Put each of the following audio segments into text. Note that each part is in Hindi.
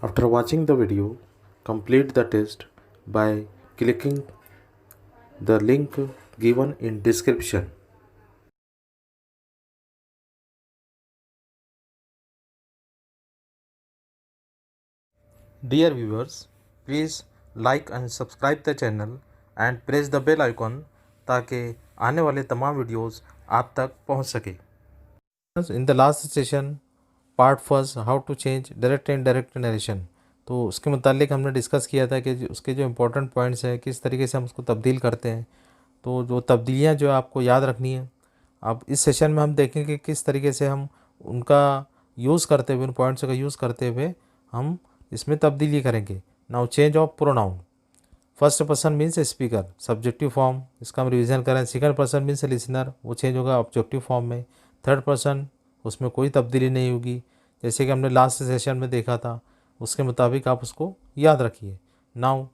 After watching the video, complete the test by clicking the link given in description. Dear viewers, please like and subscribe the channel and press the bell icon ताकि आने वाले तमाम वीडियोस आप तक पहुंच सके. In the last session, part first how to change direct and direct narration, तो उसके मुतालिक हमने डिस्कस किया था कि उसके जो इम्पोर्टेंट पॉइंट्स हैं किस तरीके से हम उसको तब्दील करते हैं. तो जो तब्दीलियाँ जो आपको याद रखनी है, अब इस सेशन में हम देखेंगे कि किस तरीके से हम उनका यूज़ करते हुए, उन पॉइंट्स का यूज़ करते हुए हम इसमें तब्दीली करेंगे. Now change of pronoun. First person means speaker, subjective form, इसका हम रिवीजन करें. सेकंड पर्सन मीन्स लिसनर, वो चेंज होगा ऑब्जेक्टिव फॉर्म में. थर्ड पर्सन, उसमें कोई तब्दीली नहीं होगी, जैसे कि हमने लास्ट सेशन में देखा था. उसके मुताबिक आप उसको याद रखिए. Now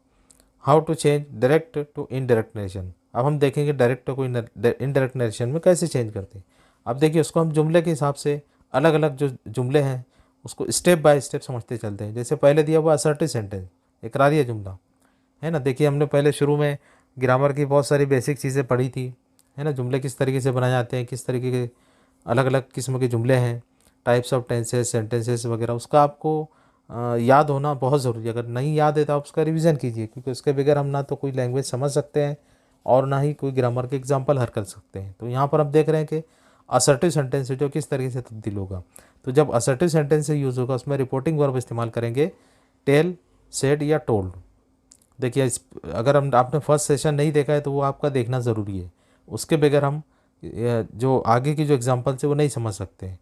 how to change direct to indirect narration. अब हम देखेंगे डायरेक्ट को इनडायरेक्ट नरेशन में कैसे चेंज करते हैं. अब देखिए, उसको हम जुमले के हिसाब से अलग अलग जो जुमले हैं उसको स्टेप बाय स्टेप समझते चलते हैं. जैसे पहले दिया हुआ असर्टिव सेंटेंस, इकरारिया जुमला है ना. देखिए, हमने पहले शुरू में ग्रामर की बहुत सारी बेसिक चीज़ें पढ़ी थी, है ना. जुमले किस तरीके से बनाए जाते हैं, किस तरीके के अलग अलग किस्म के जुमले हैं, टाइप्स ऑफ टेंसेस, सेंटेंसेस वगैरह, उसका आपको याद होना बहुत ज़रूरी है. अगर नहीं याद है तो आप उसका रिवीजन कीजिए, क्योंकि उसके बगैर हम ना तो कोई लैंग्वेज समझ सकते हैं और ना ही कोई ग्रामर के एग्जाम्पल हल कर सकते हैं. तो यहाँ पर हम देख रहे हैं कि असर्टिव सेंटेंस जो किस तरीके से तब्दील होगा. तो जब असर्टिव सेंटेंस से यूज़ होगा उसमें रिपोर्टिंग वर्ब इस्तेमाल करेंगे, टेल, सेड या टोल्ड. देखिए, अगर हम आपने फर्स्ट सेशन नहीं देखा है तो वो आपका देखना ज़रूरी है. उसके बगैर हम जो आगे की जो एग्जांपल्स है वो नहीं समझ सकते हैं.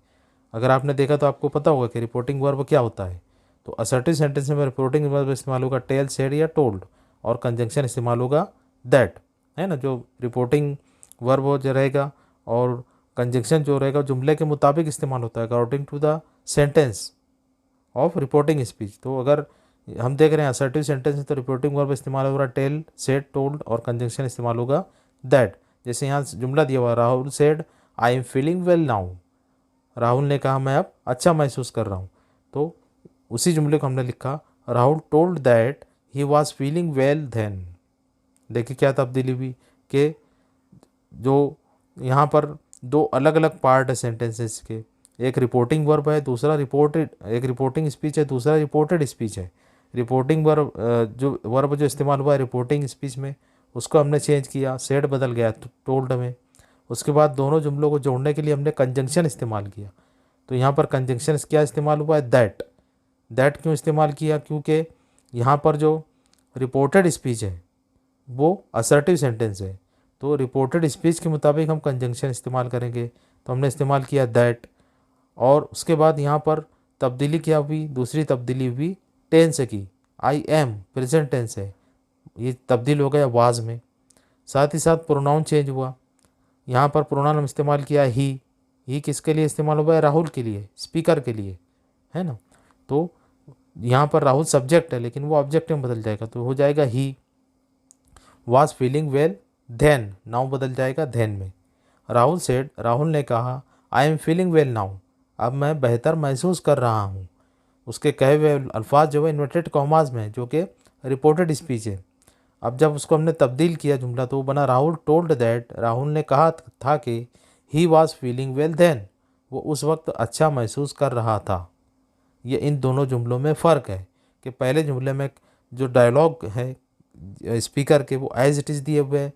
अगर आपने देखा तो आपको पता होगा कि रिपोर्टिंग वर्ब क्या होता है. तो असर्टिव सेंटेंस में रिपोर्टिंग वर्ब इस्तेमाल होगा टेल, सेड या टोल्ड, और कंजंक्शन इस्तेमाल होगा दैट, है ना. जो रिपोर्टिंग वर्ब हो जो रहेगा और कंजंक्शन जो रहेगा जुमले के मुताबिक इस्तेमाल होता है according to the sentence of reporting speech. तो अगर हम देख रहे हैं असर्टिव सेंटेंस में तो रिपोर्टिंग वर्ब इस्तेमाल होगा टेल, सेड, टोल्ड, और कंजंक्शन इस्तेमाल होगा दैट. जैसे यहाँ जुमला दिया हुआ, Rahul said I am feeling well now. Rahul ने कहा मैं अब अच्छा महसूस कर रहा हूँ. तो उसी जुमले को हमने लिखा Rahul told that he was feeling well then. देखिए क्या तब्दीली हुई कि जो यहाँ पर दो अलग अलग पार्ट है सेंटेंसेस के. एक रिपोर्टिंग वर्ब है, दूसरा रिपोर्टेड, एक रिपोर्टिंग स्पीच है, दूसरा रिपोर्टेड स्पीच है. रिपोर्टिंग वर्ब जो वर्ब जो इस्तेमाल हुआ है रिपोर्टिंग स्पीच में, उसको हमने चेंज किया, सेड बदल गया टोल्ड में. उसके बाद दोनों जुमलों को जोड़ने के लिए हमने कंजंक्शन इस्तेमाल किया. तो यहाँ पर कंजंक्शन क्या इस्तेमाल हुआ है, दैट. दैट क्यों इस्तेमाल किया, क्योंकि यहाँ पर जो रिपोर्टेड स्पीच है वो असर्टिव सेंटेंस है. तो रिपोर्टेड स्पीच के मुताबिक हम कंजंक्शन इस्तेमाल करेंगे, तो हमने इस्तेमाल किया दैट. और उसके बाद यहाँ पर तब्दीली क्या हुई, दूसरी तब्दीली हुई टेंस की. आई एम प्रेजेंट टेंस है, ये तब्दील हो गया वाज में. साथ ही साथ प्रोनाउन चेंज हुआ. यहाँ पर प्रोनाउन हम इस्तेमाल किया ही किसके लिए इस्तेमाल हुआ है, राहुल के लिए, स्पीकर के लिए, है ना. तो यहाँ पर राहुल सब्जेक्ट है लेकिन वो ऑब्जेक्ट में बदल जाएगा, तो हो जाएगा ही. Was feeling well then, now बदल जाएगा देन में. राहुल सेड, राहुल ने कहा I am feeling well now, अब मैं बेहतर महसूस कर रहा हूँ. उसके कहे हुए अल्फाज जो है इन्वर्टेड कॉमास में, जो कि रिपोर्टेड स्पीच है. अब जब उसको हमने तब्दील किया जुमला तो वो बना राहुल टोल्ड दैट, राहुल ने कहा था कि he was feeling well then, वो उस वक्त अच्छा महसूस कर रहा था. ये इन दोनों जुमलों में फ़र्क है कि पहले जुमले में जो डायलॉग है स्पीकर के वो एज इट इज़ दिए हुए हैं,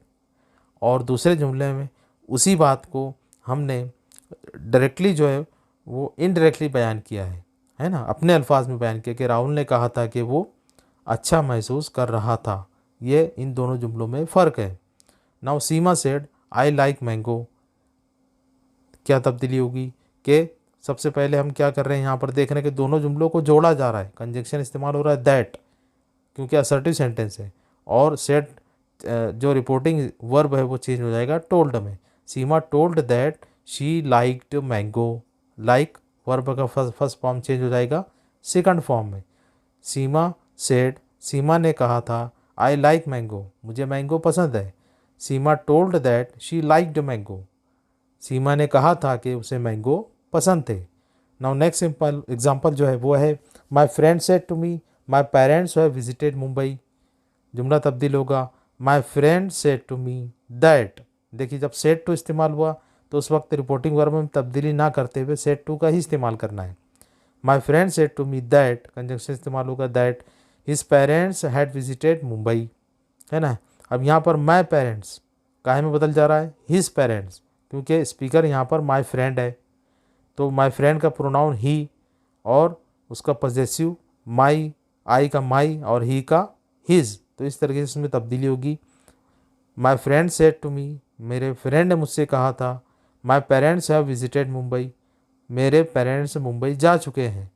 और दूसरे जुमले में उसी बात को हमने डायरेक्टली जो है वो इनडायरेक्टली बयान किया है ना, अपने अल्फाज में बयान किया कि राहुल ने कहा था कि वो अच्छा महसूस कर रहा था. ये इन दोनों जुमलों में फ़र्क है. Now Seema said I like mango. क्या तब्दीली होगी कि सबसे पहले हम क्या कर रहे हैं, यहाँ पर देख रहे हैं कि दोनों जुमलों को जोड़ा जा रहा है, कंजंक्शन इस्तेमाल हो रहा है दैट, क्योंकि असर्टिव सेंटेंस है. और सेड जो रिपोर्टिंग वर्ब है वो चेंज हो जाएगा टोल्ड में. Seema told that she liked mango. Like verb का फर्स्ट फॉर्म चेंज हो जाएगा सेकंड फॉर्म में. सीमा सेड, सीमा ने कहा था आई लाइक मैंगो, मुझे मैंगो पसंद है. Seema told that she liked mango, Seema ने कहा था कि उसे मैंगो पसंद थे. नाउ नेक्स्ट सिंपल एग्जांपल जो है वो है my friend said to me my parents have visited Mumbai. जुमला तब्दील होगा my friend said to me that. देखिए जब सेड टू इस्तेमाल हुआ तो उस वक्त रिपोर्टिंग वर्ब में तब्दीली ना करते हुए सेड टू का ही इस्तेमाल करना है। My friend said to me that conjunction इस्तेमाल होगा that his parents had visited Mumbai, है ना। अब यहाँ पर माय पेरेंट्स काहे में बदल जा रहा है हिज पेरेंट्स, क्योंकि स्पीकर यहाँ पर माय फ्रेंड है, तो माय फ्रेंड का प्रोनाउन ही और उसका पॉजेसिव माई, आई का माई और ही का हिज, तो इस तरीके से इसमें तब्दीली होगी। My friend said to me, मेरे फ्रेंड ने मुझसे कहा था। My parents have visited Mumbai, मेरे पेरेंट्स मुंबई जा चुके हैं।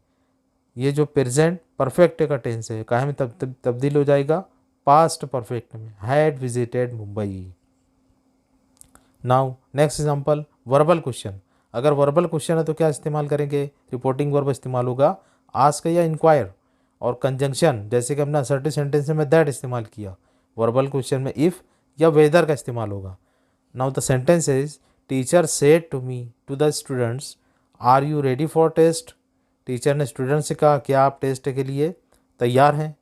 ये जो प्रेजेंट परफेक्ट का टेंस है काहे में तब्दील हो जाएगा पास्ट परफेक्ट में, had visited Mumbai. Now next example verbal question. अगर वर्बल क्वेश्चन है तो क्या इस्तेमाल करेंगे, रिपोर्टिंग वर्ब इस्तेमाल होगा आस्क या इंक्वायर, और कंजंक्शन जैसे कि हमने असर्टिव सेंटेंस में दैट इस्तेमाल किया, वर्बल क्वेश्चन में इफ़ या वेदर का इस्तेमाल होगा। Now the sentence is teacher said to me to the students are you ready for test. Teacher ने स्टूडेंट से कहा क्या आप टेस्ट के लिए तैयार हैं।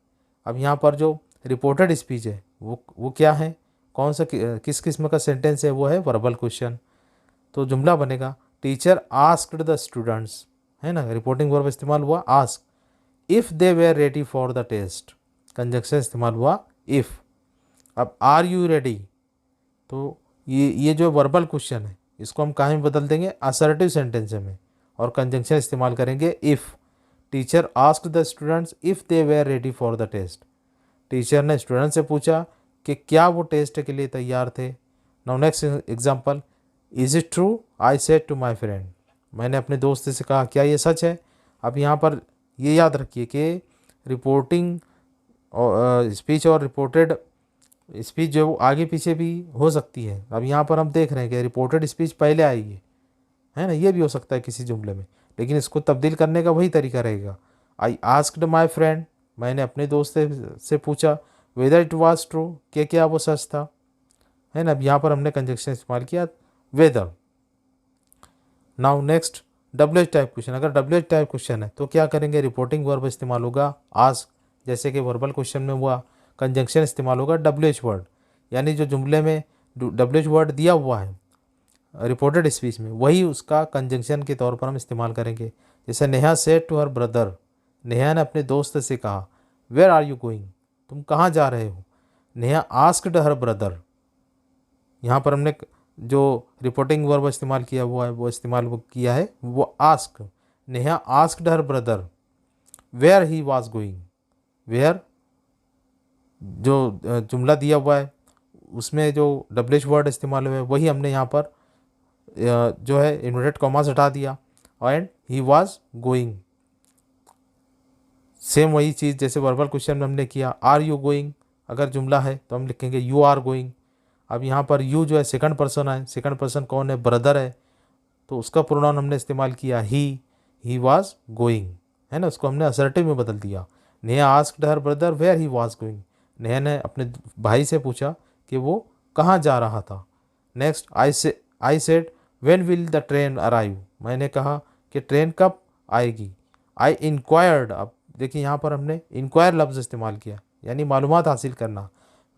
अब यहाँ पर जो रिपोर्टेड स्पीच है वो क्या है, कौन सा किस किस्म का सेंटेंस है, वो है वर्बल क्वेश्चन। तो जुमला बनेगा टीचर आस्क्ड द स्टूडेंट्स, है ना, रिपोर्टिंग वर्ब इस्तेमाल हुआ ask if they were ready for the test, conjunction इस्तेमाल हुआ इफ़। अब आर यू रेडी, तो ये जो वर्बल क्वेश्चन है इसको हम कहाँ में बदल देंगे असर्टिव सेंटेंस में, और कंजंक्शन इस्तेमाल करेंगे if. Teacher asked the students if they were ready for the test, teacher ने स्टूडेंट से पूछा कि क्या वो टेस्ट के लिए तैयार थे। Now next example is it true I said to my friend, मैंने अपने दोस्त से कहा क्या ये सच है। अब यहाँ पर ये याद रखिए कि रिपोर्टिंग स्पीच और रिपोर्टेड स्पीच जो आगे पीछे भी हो सकती है। अब यहाँ पर हम देख रहे हैं कि रिपोर्टेड स्पीच पहले आएगी, है ना, ये भी हो सकता है किसी जुमले में, लेकिन इसको तब्दील करने का वही तरीका रहेगा। आई आस्क्ड माई फ्रेंड, मैंने अपने दोस्त से पूछा वेदर इट वाज ट्रू, कि क्या वो सच था, है ना। अब यहाँ पर हमने कंजक्शन इस्तेमाल किया whether. Now next WH type question. अगर WH टाइप क्वेश्चन है तो क्या करेंगे, रिपोर्टिंग वर्ब इस्तेमाल होगा आस्क, जैसे कि वर्बल क्वेश्चन में हुआ। कंजंक्शन इस्तेमाल होगा WH वर्ड, यानी जो जुमले में WH वर्ड दिया हुआ है रिपोर्टेड स्पीच में वही उसका कंजंक्शन के तौर पर हम इस्तेमाल करेंगे। जैसे Neha said to her brother, Neha ने अपने दोस्त से कहा वेयर आर यू गोइंग, तुम कहाँ जा रहे हो। नेहा आस्क्ड हर ब्रदर, यहाँ पर हमने जो रिपोर्टिंग वर्ब इस्तेमाल किया हुआ है वो इस्तेमाल किया है वो ask. Neha asked her brother where he was going, where जो जुमला दिया हुआ है उसमें जो WH वर्ड इस्तेमाल हुआ है वही हमने यहाँ पर जो है इन्वर्टेड कॉमास हटा दिया and he was going. Same वही चीज़ जैसे वर्बल क्वेश्चन में हमने किया आर यू गोइंग, अगर जुमला है तो हम लिखेंगे यू आर गोइंग। अब यहाँ पर यू जो है सेकंड पर्सन है, सेकंड पर्सन कौन है, ब्रदर है, तो उसका प्रोनाउन हमने इस्तेमाल किया ही वाज गोइंग, है ना, उसको हमने असर्टिव में बदल दिया। Neha asked her brother where he was going, Neha ने अपने भाई से पूछा कि वो कहाँ जा रहा था। Next I said when will the train arrive, मैंने कहा कि ट्रेन कब आएगी। आई इंक्वायर्ड, अब देखिए यहाँ पर हमने इंक्वायर लफ्ज़ इस्तेमाल किया यानी मालूमात हासिल करना।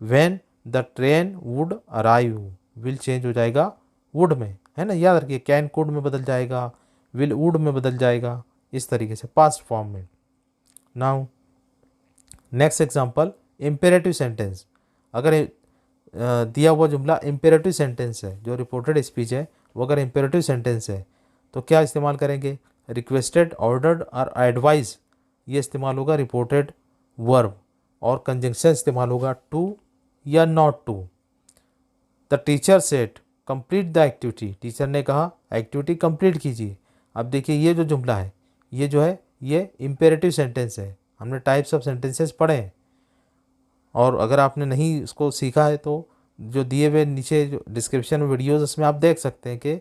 When the train would arrive, will change हो जाएगा वुड में, है ना, याद रखिए कैन कुड में बदल जाएगा, विल वुड में बदल जाएगा, इस तरीके से पास्ट फॉर्म में। Now next example imperative sentence. अगर दिया हुआ जुमला इम्पेरेटिव सेंटेंस है, जो रिपोर्टेड स्पीच है वो अगर इम्पेरेटिव सेंटेंस है तो क्या इस्तेमाल करेंगे, रिक्वेस्टेड, ऑर्डर्ड और एडवाइज, ये इस्तेमाल होगा रिपोर्टेड वर्ब, और कंजंक्शन इस्तेमाल होगा टू या not to. The teacher said complete the activity, teacher ने कहा एक्टिविटी कंप्लीट कीजिए। अब देखिए ये जो जुमला है ये जो है ये इम्पेरेटिव सेंटेंस है, हमने टाइप्स ऑफ सेंटेंसेस पढ़े हैं, और अगर आपने नहीं इसको सीखा है तो जो दिए हुए नीचे जो डिस्क्रिप्शन में वीडियोज़ उसमें आप देख सकते हैं कि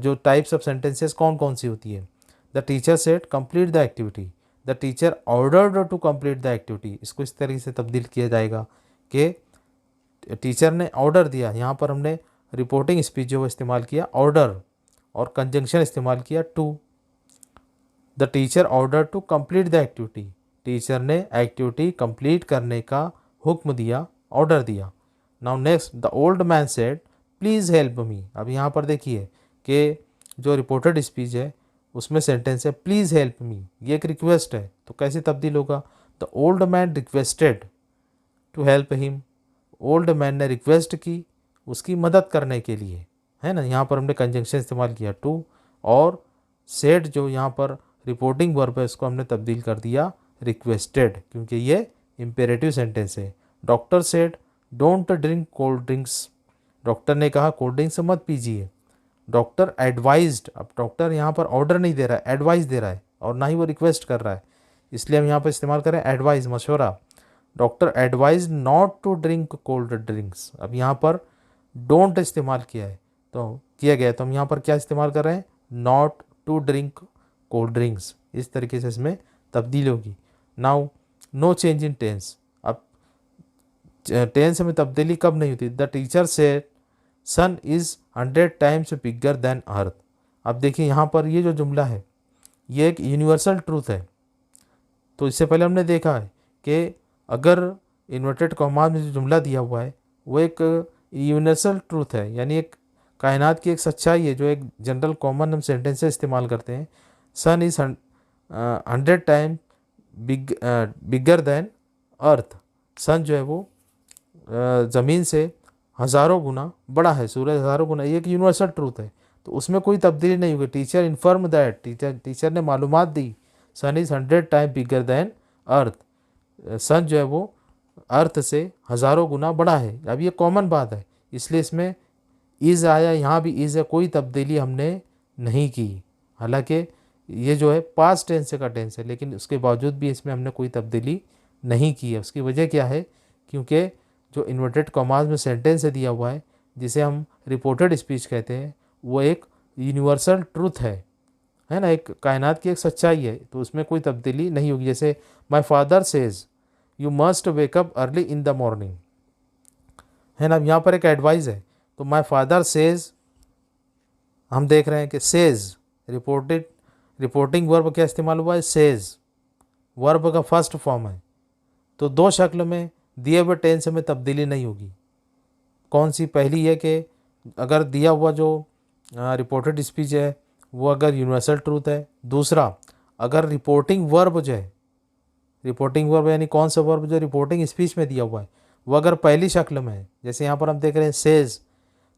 जो टाइप्स ऑफ सेंटेंसेस कौन कौन सी होती है। The teacher said complete the activity, the teacher ordered to complete the activity, इसको इस तरीके से तब्दील किया जाएगा कि टीचर ने ऑर्डर दिया, यहाँ पर हमने रिपोर्टिंग स्पीच जो इस्तेमाल किया ऑर्डर, और कंजंक्शन इस्तेमाल किया to. The teacher order to complete the activity, teacher ने एक्टिविटी कंप्लीट करने का हुक्म दिया, ऑर्डर दिया। Now next, the old man said please help me. अब यहाँ पर देखिए कि जो रिपोर्टेड स्पीच है उसमें सेंटेंस है प्लीज़ हेल्प मी, ये एक रिक्वेस्ट है, तो कैसे तब्दील होगा? The old man requested to help him, old man ने रिक्वेस्ट की उसकी मदद करने के लिए, है ना। यहाँ पर हमने कंजंक्शन इस्तेमाल किया टू, और सेड जो यहाँ पर रिपोर्टिंग वर्ब है इसको हमने तब्दील कर दिया रिक्वेस्टेड, क्योंकि ये इम्पेरेटिव सेंटेंस है। Doctor said don't drink cold drinks, doctor ने कहा कोल्ड ड्रिंक्स मत पीजिए। डॉक्टर एडवाइज्ड, अब डॉक्टर यहाँ पर ऑर्डर नहीं दे रहा है, एडवाइस दे रहा है, और ना ही वो रिक्वेस्ट कर रहा है, इसलिए हम यहाँ पर इस्तेमाल करें एडवाइस, मशवरा। Doctor advise not to drink cold drinks, अब यहाँ पर डोंट इस्तेमाल किया है तो किया गया है, तो हम यहाँ पर क्या इस्तेमाल कर रहे हैं? Not to drink cold drinks, इस तरीके से इसमें तब्दील होगी। Now no change in tense, अब टेंस में तब्दीली कब नहीं होती? The teacher said sun is 100 times bigger than earth. अब देखिए यहाँ पर ये जो जुमला है ये एक यूनिवर्सल ट्रूथ है, तो इससे पहले हमने देखा है कि अगर इन्वर्टेड कॉमा में जो जुमला दिया हुआ है वो एक यूनिवर्सल ट्रूथ है, यानी एक कायनात की एक सच्चाई है, जो एक जनरल कॉमन हम सेंटेंस से इस्तेमाल करते हैं। सन इज़ 100 टाइम बिगर देन अर्थ, सन जो है वो ज़मीन से हज़ारों गुना बड़ा है, सूरज हज़ारों गुना, ये एक यूनिवर्सल ट्रूथ है, तो उसमें कोई तब्दीली नहीं होगी। टीचर इन्फॉर्म दैट, टीचर ने मालूमात दी सन इज़ 100 टाइम बिगर दैन अर्थ, सन जो है वो अर्थ से हज़ारों गुना बड़ा है। अब ये कॉमन बात है, इसलिए इसमें इज़ आया, यहाँ भी इज़ है, कोई तब्दीली हमने नहीं की। हालांकि ये जो है पास्ट टेंस का टेंस है, लेकिन उसके बावजूद भी इसमें हमने कोई तब्दीली नहीं की है। उसकी वजह क्या है? क्योंकि जो इन्वर्टेड कॉमास में सेंटेंस दिया हुआ है जिसे हम रिपोर्टेड स्पीच कहते हैं, वो एक यूनिवर्सल ट्रूथ है ना, एक कायनात की एक सच्चाई है, तो उसमें कोई तब्दीली नहीं होगी। जैसे my father says you must wake up early in the morning, है ना, यहाँ पर एक एडवाइस है, तो माय फादर सेज हम देख रहे हैं कि सेज रिपोर्टिंग वर्ब क्या इस्तेमाल हुआ है? सेज, वर्ब का फर्स्ट फॉर्म है, तो दो शक्ल में दिए हुए टेंस में तब्दीली नहीं होगी। कौन सी? पहली है कि अगर दिया हुआ जो रिपोर्टेड स्पीच है वो अगर यूनिवर्सल ट्रूथ है। दूसरा, अगर रिपोर्टिंग वर्ब जो है, रिपोर्टिंग वर्ब यानी कौन सा वर्ब जो रिपोर्टिंग स्पीच में दिया हुआ है वो अगर पहली शक्ल में है, जैसे यहाँ पर हम देख रहे हैं सेज,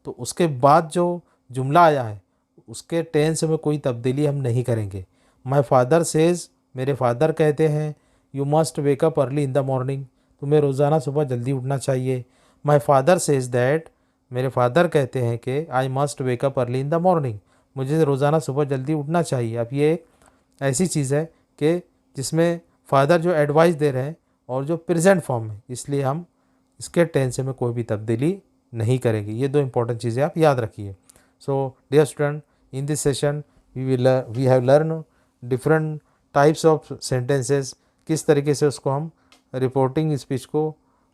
तो उसके बाद जो जुमला आया है उसके टेंस में कोई तब्दीली हम नहीं करेंगे। माय फादर सेज, मेरे फादर कहते हैं, you must wake up early in the morning, तुम्हें रोज़ाना सुबह जल्दी उठना चाहिए। माय फादर सेज दैट, मेरे फादर कहते हैं कि I must wake up early in the morning, मुझे रोज़ाना सुबह जल्दी उठना चाहिए। अब ये एक ऐसी चीज़ है कि जिसमें फादर जो एडवाइस दे रहे हैं और जो प्रेजेंट फॉर्म है, इसलिए हम इसके टेंस में कोई भी तब्दीली नहीं करेंगे। ये दो इंपॉर्टेंट चीज़ें आप याद रखिए। So dear student, in this session we have learn different types of sentences, किस तरीके से उसको हम रिपोर्टिंग स्पीच को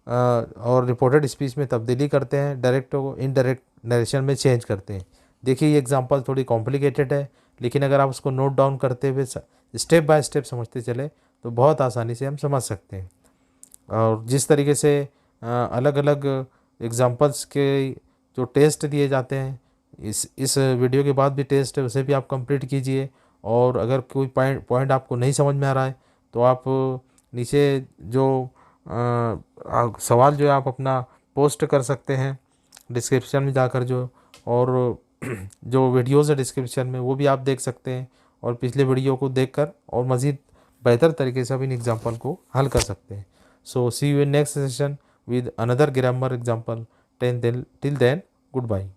और रिपोर्टेड स्पीच में तब्दीली करते हैं, डायरेक्ट को इनडायरेक्ट नरेशन में चेंज करते हैं। देखिए ये एग्जांपल थोड़ी कॉम्प्लिकेटेड है, लेकिन अगर आप उसको नोट डाउन करते हुए स्टेप बाय स्टेप समझते चले तो बहुत आसानी से हम समझ सकते हैं। और जिस तरीके से अलग अलग एग्जांपल्स के जो टेस्ट दिए जाते हैं, इस वीडियो के बाद भी टेस्ट है, उसे भी आप कंप्लीट कीजिए। और अगर कोई पॉइंट आपको नहीं समझ में आ रहा है तो आप नीचे जो सवाल जो है आप अपना पोस्ट कर सकते हैं डिस्क्रिप्शन में जाकर, और जो वीडियोज़ है डिस्क्रिप्शन में वो भी आप देख सकते हैं, और पिछले वीडियो को देखकर और मज़ीद बेहतर तरीके से आप इन एग्जाम्पल को हल कर सकते हैं। So see you in next session with another grammar example. Till then good bye.